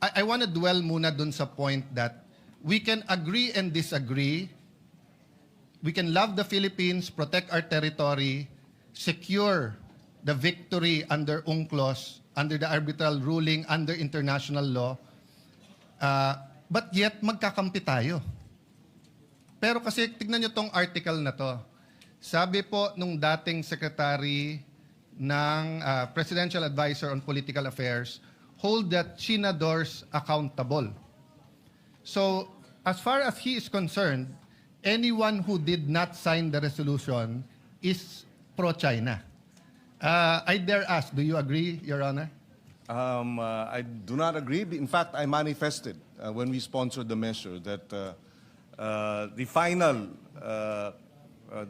I want to dwell muna dun sa point that we can agree and disagree. We can love the Philippines, protect our territory, secure the victory under UNCLOS, under the arbitral ruling, under international law, but yet magkakampi tayo. Pero kasi tignan nyo tong article na to. Sabi po nung dating secretary ng Presidential Advisor on Political Affairs, hold the Chinadors accountable. So, as far as he is concerned, anyone who did not sign the resolution is pro-China. I dare ask, do you agree, Your Honor? I do not agree. In fact, I manifested when we sponsored the measure that the final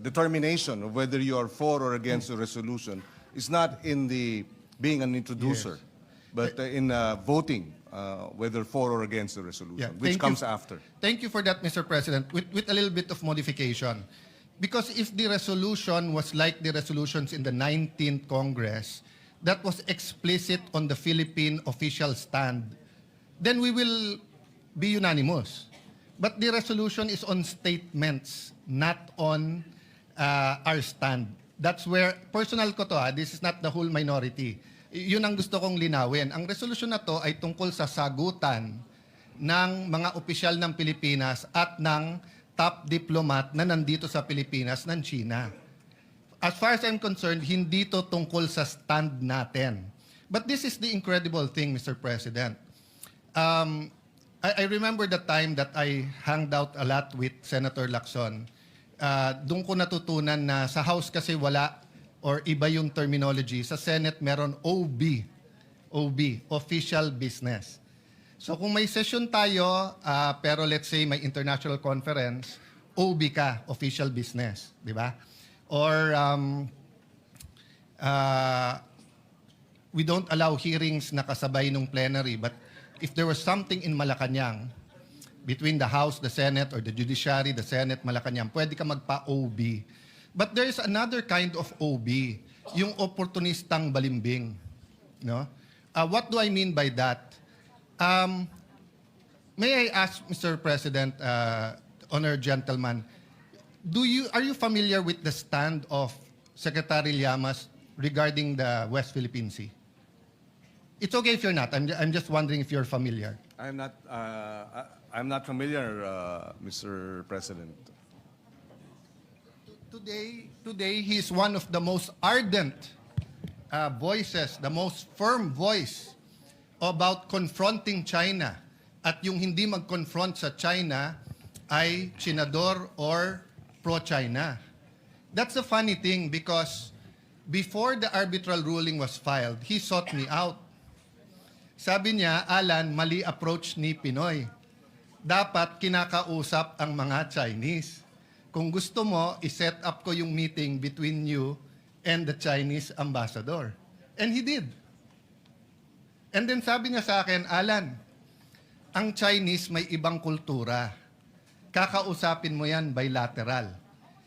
determination of whether you are for or against the resolution is not in the being an introducer, but in voting whether for or against the resolution, which comes after. Thank you for that, Mr. President, with a little bit of modification. Because if the resolution was like the resolutions in the 19th Congress, that was explicit on the Philippine official stand, then we will be unanimous. But the resolution is on statements, not on our stand. That's where, personal ko to, this is not the whole minority. Yun ang gusto kong linawin. Ang resolution na to ay tungkol sa sagutan ng mga opisyal ng Pilipinas at ng top diplomat na nandito sa Pilipinas ng China. As far as I'm concerned, hindi to tungkol sa stand natin. But this is the incredible thing, Mr. President. I remember the time that I hanged out a lot with Senator Lacson. Doon ko natutunan na sa House kasi wala or iba yung terminology. Sa Senate meron OB, official business. So kung may session tayo, pero let's say may international conference, OB ka, official business, di ba? Or we don't allow hearings na kasabay nung plenary, but if there was something in Malacanang, between the House, the Senate, or the Judiciary, the Senate, Malacanang, pwede ka magpa-OB. But there is another kind of OB, yung opportunistang balimbing. No? What do I mean by that? May I ask, Mr. President, honored gentleman, are you familiar with the stand of Secretary Llamas regarding the West Philippine Sea? It's okay if you're not. I'm just wondering if you're familiar. I'm not familiar, Mr. President. Today, he's one of the most ardent voices, the most firm voice about confronting China. At yung hindi mag-confront sa China ay Chinador or pro-China. That's a funny thing because before the arbitral ruling was filed, he sought me out. Sabi niya, Alan, mali approach ni Pinoy. Dapat kinakausap ang mga Chinese. Kung gusto mo, i-set up ko yung meeting between you and the Chinese ambassador. And he did. And then sabi niya sa akin, Alan, ang Chinese may ibang kultura. Kakausapin mo yan bilateral.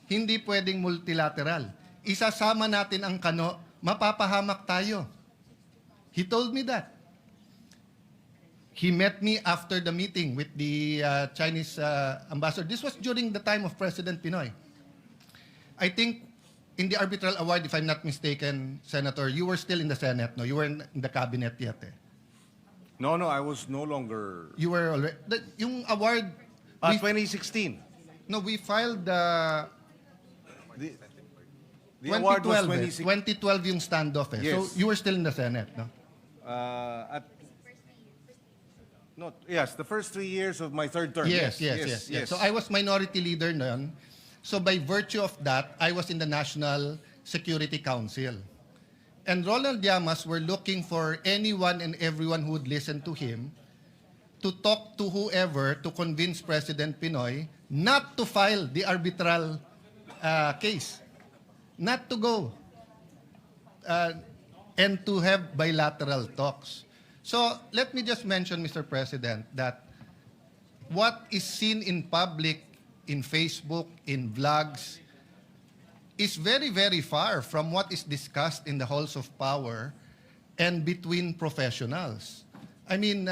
Hindi pwedeng multilateral. Isasama natin ang kano, mapapahamak tayo. He told me that. He met me after the meeting with the Chinese ambassador. This was during the time of President Pinoy. I think in the arbitral award, if I'm not mistaken, Senator, you were still in the Senate, no? You were in the cabinet yet, eh? No, I was no longer. You were already... yung award... 2016. No, we filed The award was 2012. 2012 yung standoff, eh. Yes. So you were still in the Senate, no? Yes, the first 3 years of my third term. Yes. So I was minority leader noon. So by virtue of that, I was in the National Security Council. And Ronald Llamas were looking for anyone and everyone who would listen to him to talk to whoever to convince President Pinoy not to file the arbitral case, not to go, and to have bilateral talks. So let me just mention, Mr. President, that what is seen in public, in Facebook, in vlogs, is very, very far from what is discussed in the halls of power and between professionals. I mean,